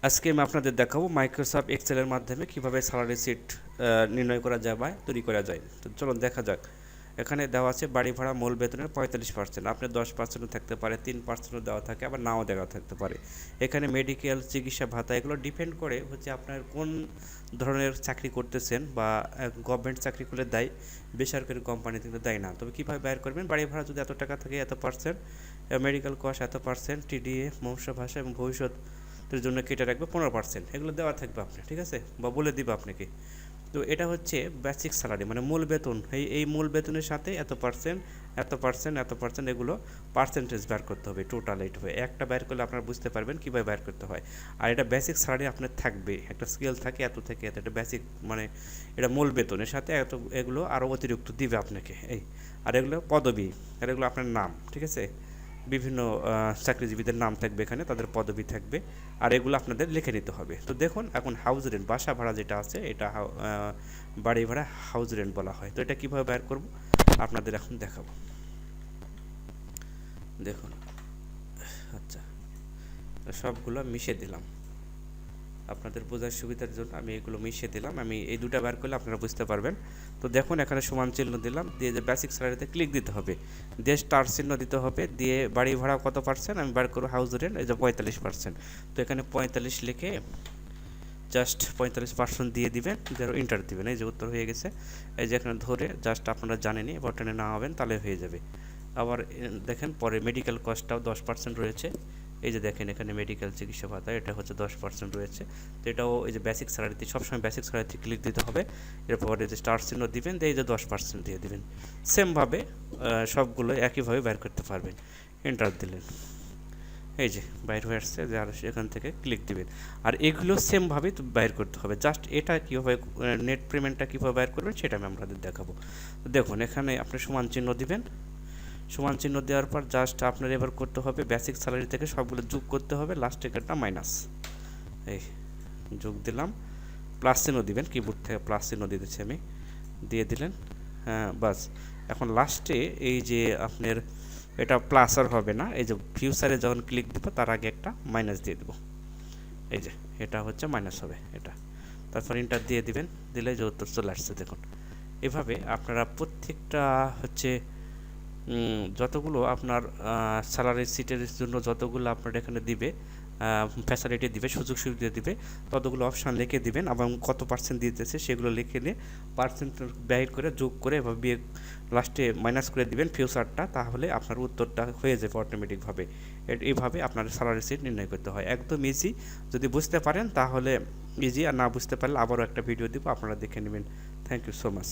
আজকে আমি আপনাদের দেখাবো মাইক্রোসফট এক্সেলের মাধ্যমে কিভাবে স্যালারি শিট নির্ণয় করা যায় বা তৈরি করা যায়। তো চলুন দেখা যাক। এখানে দেওয়া আছে বাড়ি ভাড়া মূল বেতনের 45%, আপনি 10% থাকতে পারে, 3% দেওয়া থাকে, আবার নাও দেওয়া থাকতে পারে। এখানে মেডিকেল, চিকিৎসা ভাতা এগুলো ডিপেন্ড করে হচ্ছে আপনার কোন ধরনের চাকরি করতেছেন, বা গভর্নমেন্ট চাকরি করলে দেয়, বেসরকারি কোম্পানিতে কিন্তু দেয় না। তবে কীভাবে ব্যয় করবেন, বাড়ি ভাড়া যদি এত টাকা থাকে এত পার্সেন্ট, মেডিকেল কস্ট এত পার্সেন্ট, টিডিএ, মৎস্য ভাষা এবং ভবিষ্যৎ জন্য কেটে রাখবে 15%, এগুলো দেওয়া থাকবে আপনি, ঠিক আছে, বা বলে দিবে আপনাকে। তো এটা হচ্ছে বেসিক স্যালারি, মানে মূল বেতন। এই মূল বেতনের সাথে এত পার্সেন্ট, এত পার্সেন্ট, এত পার্সেন্ট, এগুলো পার্সেন্টেজ বের করতে হবে, টোটাল এইট হবে। একটা বের করলে আপনারা বুঝতে পারবেন কীভাবে বের করতে হয়। আর এটা বেসিক স্যালারি আপনার থাকবে, একটা স্কেল থাকে এত থেকে এত, এটা বেসিক, মানে এটা মূল বেতনের সাথে এত, এগুলো আরও অতিরিক্ত দিবে আপনাকে। আর এগুলো পদবি, আর এগুলো আপনার নাম, ঠিক আছে। বিভিন্ন চাকরিজীবীদের নাম থাকবে এখানে, তাদের পদবি থাকবে, আর এগুলো আপনাদের লিখে নিতে হবে। তো দেখুন, এখন হাউস রেন্ট, বাসা ভাড়া যেটা আছে, এটা বাড়ি ভাড়া হাউস রেন্ট বলা হয়। তো এটা কীভাবে বের করব আপনাদের এখন দেখাবো। দেখুন, আচ্ছা, সবগুলো মিশিয়ে দিলাম আপনাদের বোঝার সুবিধার জন্য, আমি এগুলো মিশিয়ে দিলাম। আমি এই দুটো বের করলে আপনারা বুঝতে পারবেন। তো দেখুন, এখানে সমান চিহ্ন দিলাম, দিয়ে যে বেসিক স্যালারিতে ক্লিক দিতে হবে, দিয়ে স্টার চিহ্ন দিতে হবে, দিয়ে বাড়ি ভাড়া কত পার্সেন্ট আমি বের করবো, হাউস রেন্ট, এই যে 45%। তো এখানে 45 লিখে জাস্ট 45% দিয়ে দিবেন, ধরো ইন্টার দিবেন, এই যে উত্তর হয়ে গেছে। এই যে এখানে ধরে জাস্ট আপনারা জানেনই, বটনে না হবেন তাহলে হয়ে যাবে। আবার দেখেন পরে মেডিকেল কস্টটাও 10% রয়েছে, এই যে দেখেন এখানে মেডিকেল চিকিৎসা ভাতা, এটা হচ্ছে 10% রয়েছে। তো এটাও এই যে বেসিক স্যালারিতে, সবসময় বেসিক স্যালারিতে ক্লিক দিতে হবে। এরপর এই যে স্টার চিহ্ন দিবেন, এই যে 10% দিয়ে দিবেন। সেমভাবে সবগুলো একইভাবে বের করতে পারবেন, এন্টার দিলেন, এই যে বাইর হয়ে আসছে, যে আর এখান থেকে ক্লিক দিবেন। আর এগুলো সেমভাবে বাইর করতে হবে। জাস্ট এটা কীভাবে নেট পেমেন্টটা কীভাবে বাইর করবেন সেটা আমি আপনাদের দেখাবো। দেখুন, এখানে আপনি সমান চিহ্ন দিবেন, সমান চিহ্ন দেওয়ার পর জাস্ট আপনার এবার করতে হবে বেসিক স্যালারি থেকে সবগুলো যোগ করতে হবে, লাস্টে একটা মাইনাস, এই যোগ দিলাম, প্লাস চিহ্ন দিবেন, কিবোর্ড থেকে প্লাস চিহ্ন দিতেছি আমি, দিয়ে দিলেন। হ্যাঁ, বাস। এখন লাস্টে এই যে আপনার এটা প্লাস আর হবে না, এই যে ফিউচারে যখন ক্লিক দেবো তার আগে একটা মাইনাস দিয়ে দেবো, এই যে এটা হচ্ছে মাইনাস হবে এটা। তারপর ইন্টার দিয়ে দিবেন, দিলে যে উত্তর চলে আসছে। দেখুন, এভাবে আপনারা প্রত্যেকটা হচ্ছে যতগুলো আপনার স্যালারি সিটের জন্য যতগুলো আপনার এখানে দিবে, ফ্যাসিলিটি দিবে, সুযোগ সুবিধা দিবে, ততগুলো অপশান লিখে দিবেন এবং কত পার্সেন্ট দিতেছে সেগুলো লিখে নিয়ে পার্সেন্ট ব্যয় করে যোগ করে এভাবে লাস্টে মাইনাস করে দিবেন ফিউচারটা, তাহলে আপনার উত্তরটা হয়ে যাবে অটোমেটিকভাবে। এইভাবে আপনার স্যালারি সিট নির্ণয় করতে হয়, একদম ইজি। যদি বুঝতে পারেন তাহলে ইজি, আর না বুঝতে পারলে আবারও একটা ভিডিও দিব, আপনারা দেখে নেবেন। Thank you so much.